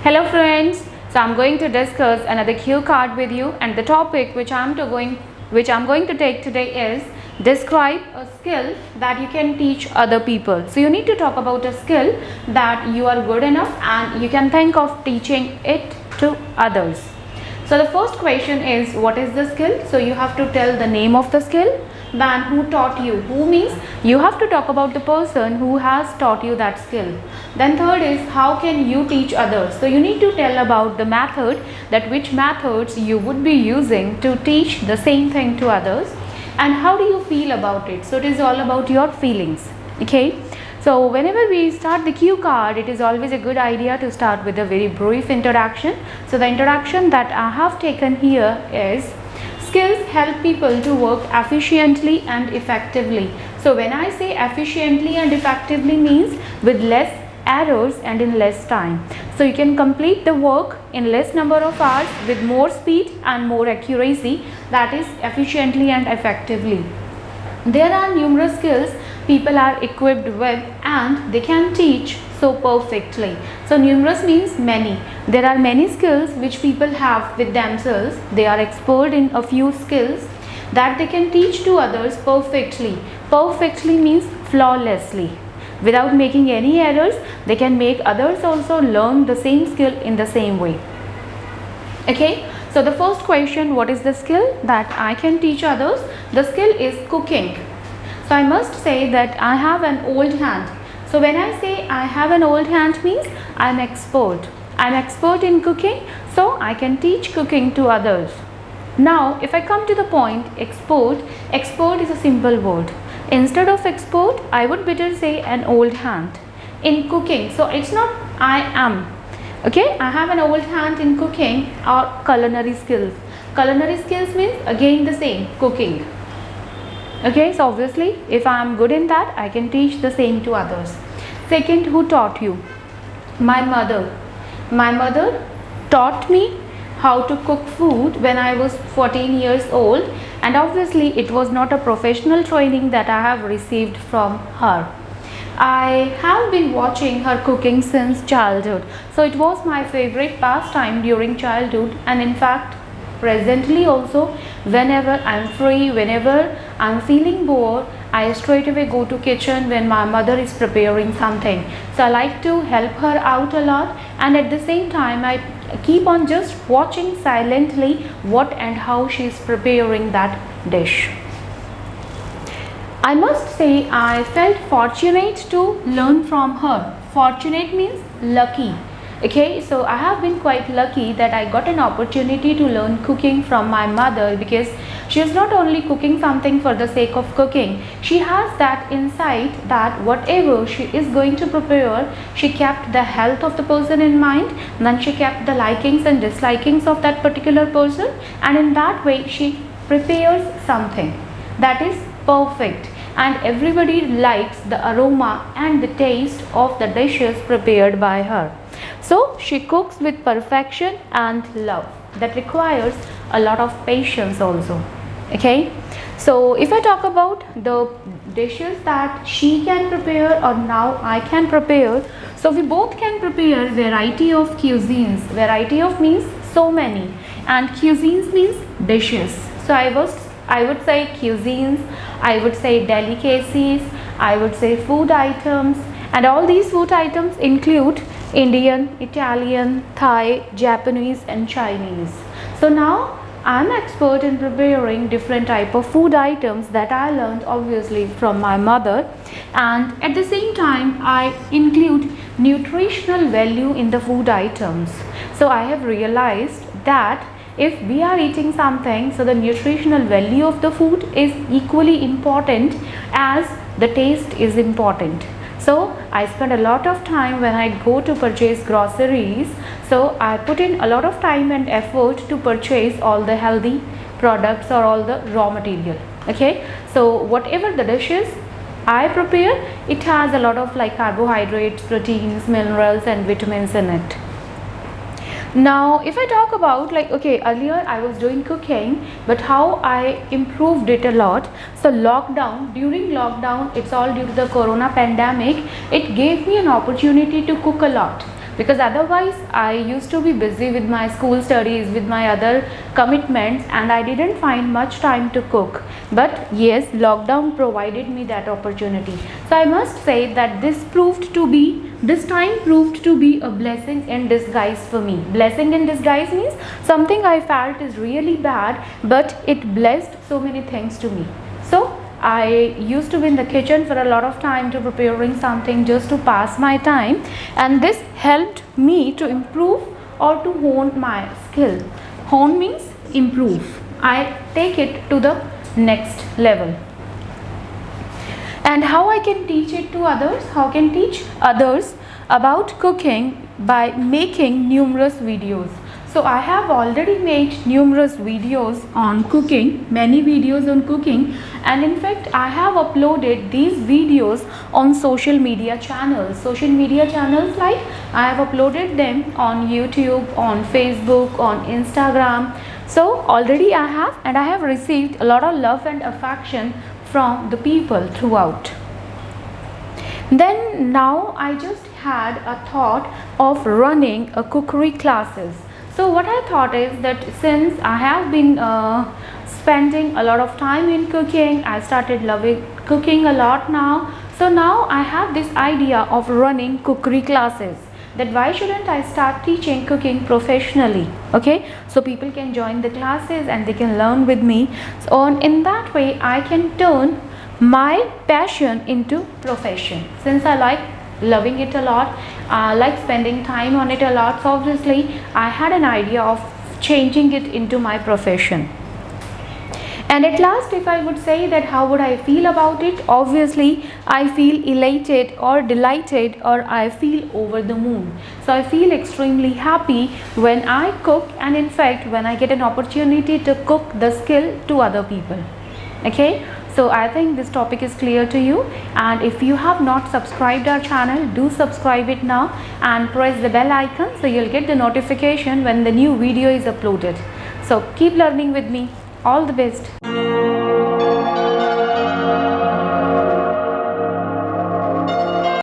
Hello friends, so I'm going to discuss another cue card with you, and the topic which I'm going to take today is describe a skill that you can teach other people. So you need to talk about a skill that you are good enough and you can think of teaching it to others. So the first question is, what is the skill? So you have to tell the name of the skill, then who taught you. Who means you have to talk about the person who has taught you that skill. Then third is, how can you teach others? So you need to tell about the method, that which methods you would be using to teach the same thing to others, and how do you feel about it. So it is all about your feelings. Okay. So whenever we start the cue card, it is always a good idea to start with a very brief introduction. So the introduction that I have taken here is, skills help people to work efficiently and effectively. So when I say efficiently and effectively means with less errors and in less time. So you can complete the work in less number of hours with more speed and more accuracy. That is efficiently and effectively. There are numerous skills people are equipped with and they can teach so perfectly. So numerous means many. There are many skills which people have with themselves. They are expert in a few skills that they can teach to others perfectly. Perfectly means flawlessly. Without making any errors, they can make others also learn the same skill in the same way. Okay. So the first question, what is the skill that I can teach others? The skill is cooking. So I must say that I have an old hand. So when I say I have an old hand means I am expert. I am expert in cooking, so I can teach cooking to others. Now if I come to the point, expert is a simple word. Instead of expert, I would better say an old hand in cooking. So it's not I am. Okay, I have an old hand in cooking or culinary skills. Culinary skills means again the same, cooking. Okay, so obviously if I am good in that, I can teach the same to others. Second, who taught you? My mother. My mother taught me how to cook food when I was 14 years old, and obviously it was not a professional training that I have received from her. I have been watching her cooking since childhood. So it was my favorite pastime during childhood, and in fact presently also, whenever I am free, whenever I am feeling bored, I straight away go to kitchen when my mother is preparing something. So I like to help her out a lot, and at the same time I keep on just watching silently what and how she is preparing that dish. I must say I felt fortunate to learn from her. Fortunate means lucky. Okay, so I have been quite lucky that I got an opportunity to learn cooking from my mother, because she is not only cooking something for the sake of cooking. She has that insight that whatever she is going to prepare, she kept the health of the person in mind, then she kept the likings and dislikings of that particular person, and in that way she prepares something that is perfect, and everybody likes the aroma and the taste of the dishes prepared by her. So she cooks with perfection and love. That requires a lot of patience also. Okay. So if I talk about the dishes that she can prepare or now I can prepare, so we both can prepare variety of cuisines. Variety of means so many, and cuisines means dishes. So I would say cuisines, I would say delicacies, I would say food items, and all these food items include Indian, Italian, Thai, Japanese and Chinese. So now I am expert in preparing different type of food items that I learned obviously from my mother, and at the same time I include nutritional value in the food items. So I have realized that if we are eating something, so the nutritional value of the food is equally important as the taste is important. So I spend a lot of time when I go to purchase groceries. So I put in a lot of time and effort to purchase all the healthy products or all the raw material. Okay, so whatever the dishes I prepare, it has a lot of like carbohydrates, proteins, minerals and vitamins in it. Now if I talk about, like, okay, earlier I was doing cooking, but how I improved it a lot. So during lockdown, it's all due to the corona pandemic, it gave me an opportunity to cook a lot. because otherwise I used to be busy with my school studies, with my other commitments, and I didn't find much time to cook. But yes, lockdown provided me that opportunity. So I must say that this time proved to be a blessing in disguise for me. Blessing in disguise means something I felt is really bad, but it blessed so many things to me. So I used to be in the kitchen for a lot of time to preparing something just to pass my time, and this helped me to improve or to hone my skill. Hone means improve. I take it to the next level. And how I can teach it to others? How can teach others about cooking? By making numerous videos. So I have already made numerous videos on cooking, many videos on cooking, and in fact I have uploaded these videos on social media channels. Social media channels like I have uploaded them on YouTube, on Facebook, on Instagram. So already I have, and I have received a lot of love and affection from the people throughout. Then now I just had a thought of running a cookery classes. So what I thought is that since I have been spending a lot of time in cooking, I started loving cooking a lot now. So now I have this idea of running cookery classes, that why shouldn't I start teaching cooking professionally? Okay, so people can join the classes and they can learn with me. So in that way I can turn my passion into profession. Since I like loving it a lot, I like spending time on it a lot, so obviously I had an idea of changing it into my profession. And at last, if I would say that how would I feel about it, obviously I feel elated or delighted, or I feel over the moon. So I feel extremely happy when I cook, and in fact when I get an opportunity to cook the skill to other people. Okay, so I think this topic is clear to you, and if you have not subscribed our channel, do subscribe it now and press the bell icon so you'll get the notification when the new video is uploaded. So keep learning with me. All the best.